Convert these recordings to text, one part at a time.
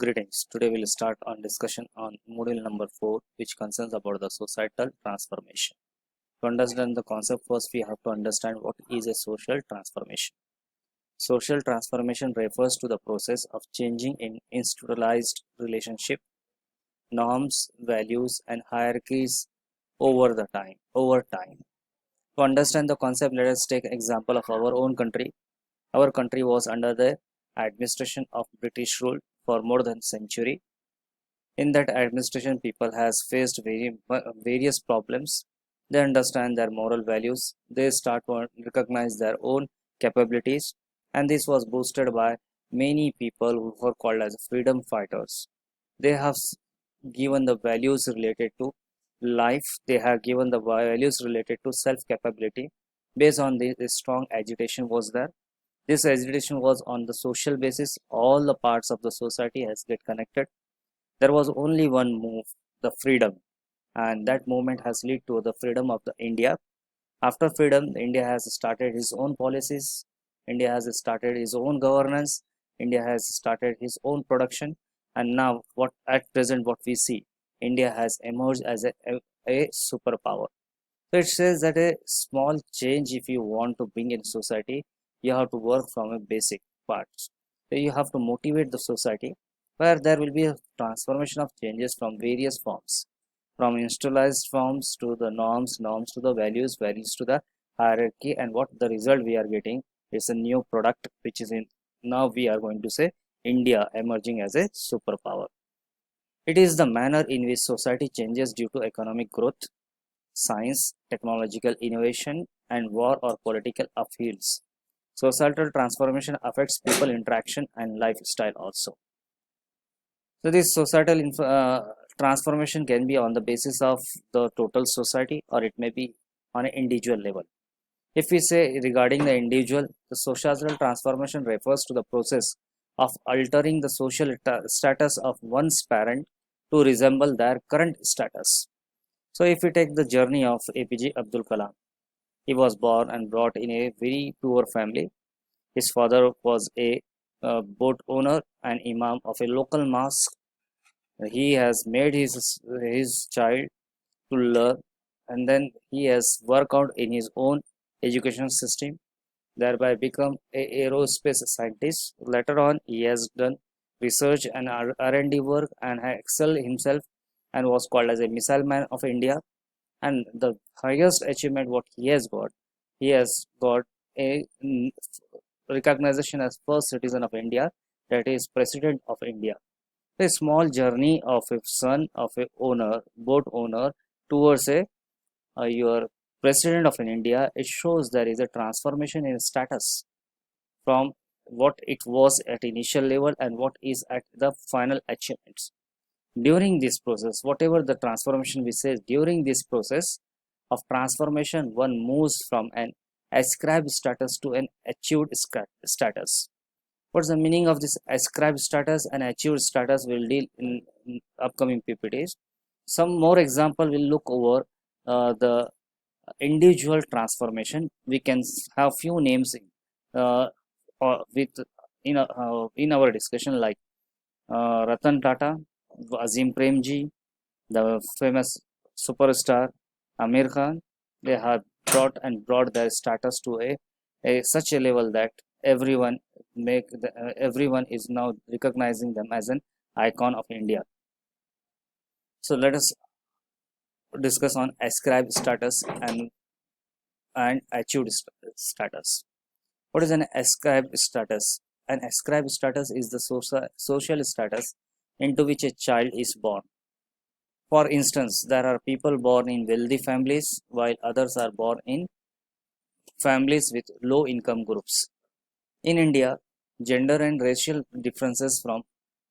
Greetings. Today we'll start on discussion on module number 4, which concerns about the societal transformation. To understand the concept, first we have to understand what is a social transformation. Social transformation refers to the process of changing in institutionalized relationship, norms, values, and hierarchies over time. To understand the concept, let us take an example of our own country. Our country was under the administration of British rule for more than a century. In that administration, people has faced various problems. They understand their moral values. They start to recognize their own capabilities, and this was boosted by many people who were called as freedom fighters. They have given the values related to life. They have given the values related to self capability. Based on this strong agitation was there. This agitation was on the social basis. All the parts of the society has get connected. There was only one move, the freedom, and that movement has led to the freedom of the India. After freedom, India has started his own policies. India has started his own governance. India has started his own production. And now what at present what we see, India has emerged as a superpower. So it says that a small change, if you want to bring in society, you have to work from a basic parts. So you have to motivate the society, where there will be a transformation of changes from various forms, from institutionalized forms to the norms, norms to the values, values to the hierarchy, and what the result we are getting is a new product, which is in now we are going to say India emerging as a superpower. It is the manner in which society changes due to economic growth, science, technological innovation, and war or political upheavals. Societal transformation affects people interaction and lifestyle also. So this societal transformation can be on the basis of the total society, or it may be on an individual level. If we say regarding the individual, the societal transformation refers to the process of altering the social status of one's parent to resemble their current status. So if we take the journey of APJ Abdul Kalam, he was born and brought in a very poor family. His father was a boat owner and imam of a local mosque. He has made his child to learn, and then he has worked out in his own education system, thereby become a aerospace scientist. Later on, he has done research and R&D work and has excelled himself and was called as a missile man of India. And the highest achievement what he has got a recognition as first citizen of India, that is President of India. A small journey of a son of a boat owner, towards a your president of an India, it shows there is a transformation in status from what it was at initial level and what is at the final achievements. During this process, whatever the transformation we say, during this process of transformation, one moves from an ascribed status to an achieved status. What's the meaning of this ascribed status and achieved status? Will deal in upcoming PPTs. Some more example will look over the individual transformation. We can have few names with in our discussion, like Ratan Tata, Azim Premji, the famous superstar Amir Khan. They have brought their status to a such a level that everyone is now recognizing them as an icon of India. So let us discuss on ascribed status and achieved status. What is an ascribed status? An ascribed status is the social status into which a child is born. For instance, there are people born in wealthy families while others are born in families with low income groups. In India, gender and racial differences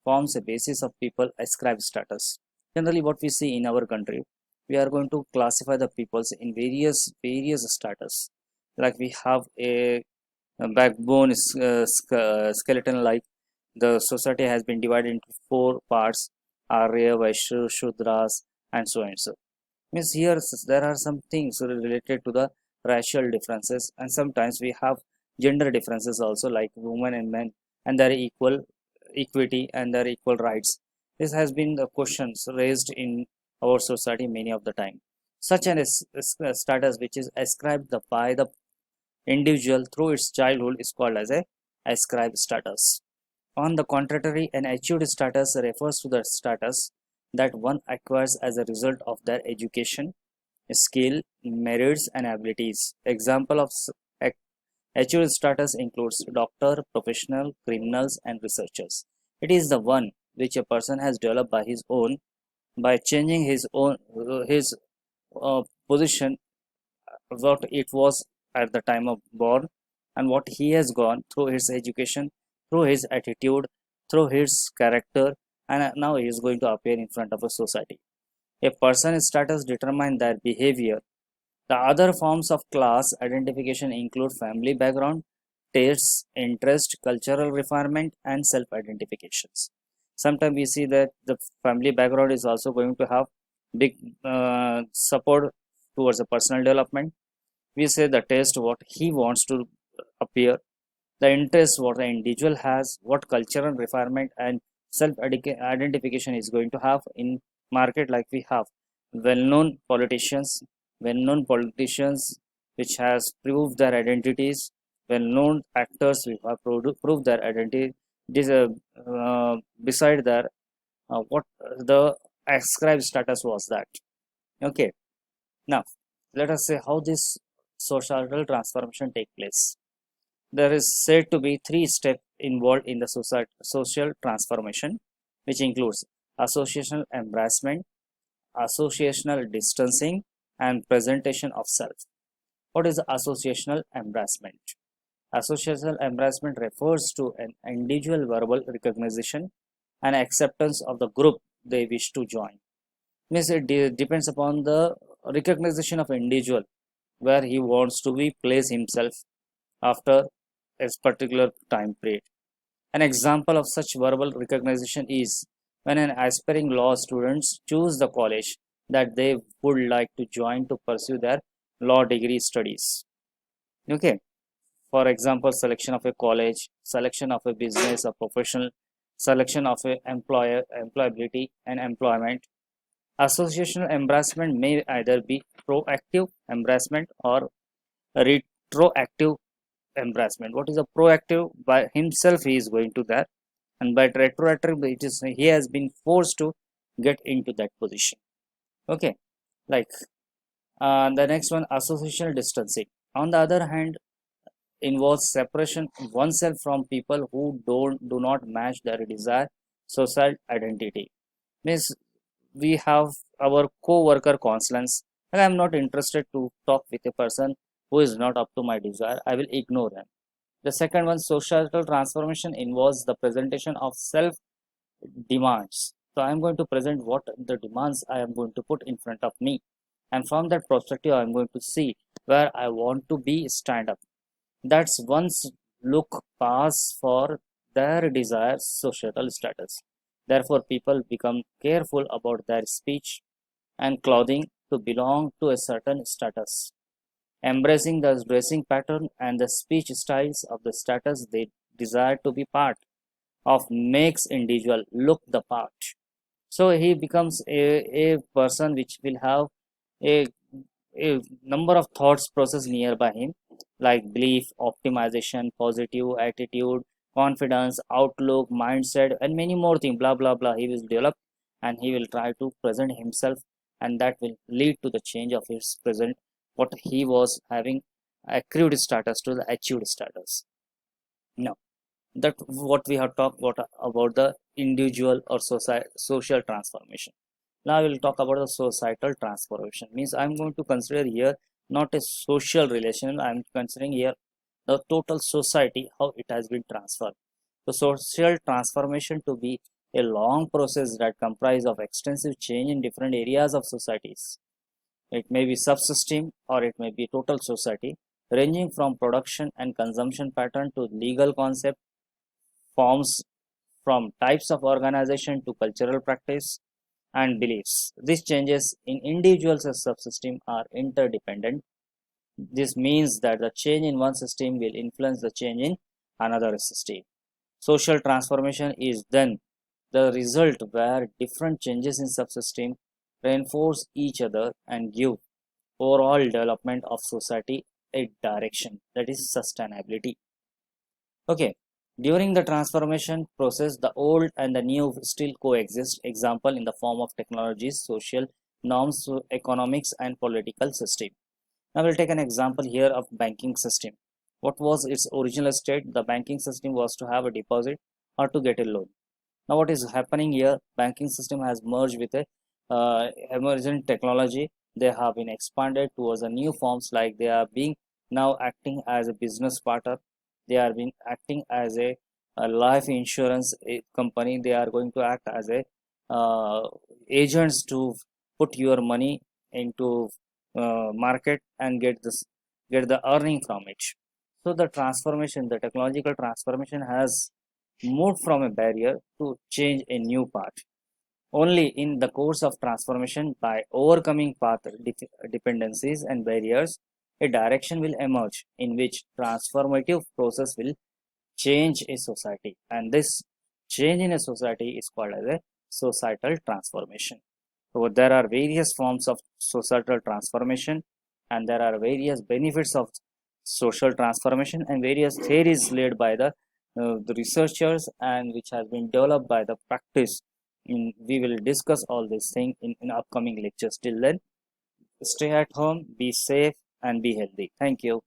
forms a basis of people ascribed status. Generally, what we see in our country, we are going to classify the peoples in various status. Like we have a backbone skeleton, like the society has been divided into 4 parts: Arya, Vaishya, Shudras, and so and so. Means here there are some things related to the racial differences, and sometimes we have gender differences also, like women and men, and they are equal equity and their equal rights. This has been the questions raised in our society many of the time. Such an status which is ascribed by the individual through its childhood is called as a ascribed status. On the contrary, an achieved status refers to the status that one acquires as a result of their education, skill, merits, and abilities. Example of achieved status includes doctor, professional, criminals, and researchers. It is the one which a person has developed by his own, by changing his position, what it was at the time of born, and what he has gone through his education, through his attitude, through his character, and now he is going to appear in front of a society. A person's status determines their behavior. The other forms of class identification include family background, tastes, interest, cultural refinement, and self-identifications. Sometimes we see that the family background is also going to have big support towards a personal development. We say the taste what he wants to appear, the interest what the individual has, what cultural refinement and self identification is going to have in market. Like we have well-known politicians which has proved their identities, well-known actors who have proved their identity. This beside that, what the ascribed status was that. Okay, now let us say how this societal transformation take place. There is said to be three steps involved in the social transformation, which includes associational embracement, associational distancing, and presentation of self. What is associational embracement? Associational embracement refers to an individual verbal recognition and acceptance of the group they wish to join. Means it depends upon the recognition of individual where he wants to be place himself after a particular time period. An example of such verbal recognition is when an aspiring law students choose the college that they would like to join to pursue their law degree studies. Okay. For example, selection of a college, selection of a business, a professional, selection of a employability and employment. Associational embracement may either be proactive embracement or retroactive embracement. What is a proactive? By himself he is going to that, and by retroactive it is he has been forced to get into that position. Okay, like the next one, associational distancing. On the other hand, involves separation oneself from people who do not match their desired social identity. Means we have our co-worker consulants, and I am not interested to talk with a person who is not up to my desire. I will ignore them. The second one, societal transformation, involves the presentation of self demands. So I am going to present what the demands I am going to put in front of me, and from that perspective I am going to see where I want to be stand up. That's one's look pass for their desired societal status. Therefore, people become careful about their speech and clothing to belong to a certain status, embracing the dressing pattern and the speech styles of the status they desire to be part of makes individual look the part. So he becomes a person which will have a, a number of thoughts process nearby him, like belief, optimization, positive attitude, confidence, outlook, mindset, and many more things, blah blah blah. He will develop and he will try to present himself, and that will lead to the change of his present, what he was having accrued status to the achieved status. Now, that what we have talked about the individual or social transformation. Now I will talk about the societal transformation. Means I'm going to consider here not a social relation. I'm considering here the total society, how it has been transferred. The social transformation to be a long process that comprise of extensive change in different areas of societies. It may be subsystem or it may be total society, ranging from production and consumption pattern to legal concept, forms, from types of organization to cultural practice and beliefs. These changes in individuals as subsystem are interdependent. This means that the change in one system will influence the change in another system. Social transformation is then the result where different changes in subsystem reinforce each other and give overall development of society a direction, that is sustainability. Okay, during the transformation process, the old and the new still coexist. Example in the form of technologies, social norms, economics, and political system. Now we'll take an example here of banking system. What was its original state? The banking system was to have a deposit or to get a loan. Now what is happening here? Banking system has merged with a emergent technology. They have been expanded towards a new forms, like they are being now acting as a business partner. They are being acting as a life insurance company. They are going to act as a agents to put your money into market and get the earning from it. So the transformation, the technological transformation has moved from a barrier to change a new path. Only in the course of transformation, by overcoming path dependencies and barriers, a direction will emerge in which transformative process will change a society. And this change in a society is called as a societal transformation. So there are various forms of societal transformation, and there are various benefits of social transformation and various theories led by the researchers and which has been developed by the practice. We will discuss all these things in upcoming lectures. Till then, stay at home, be safe, and be healthy. Thank you.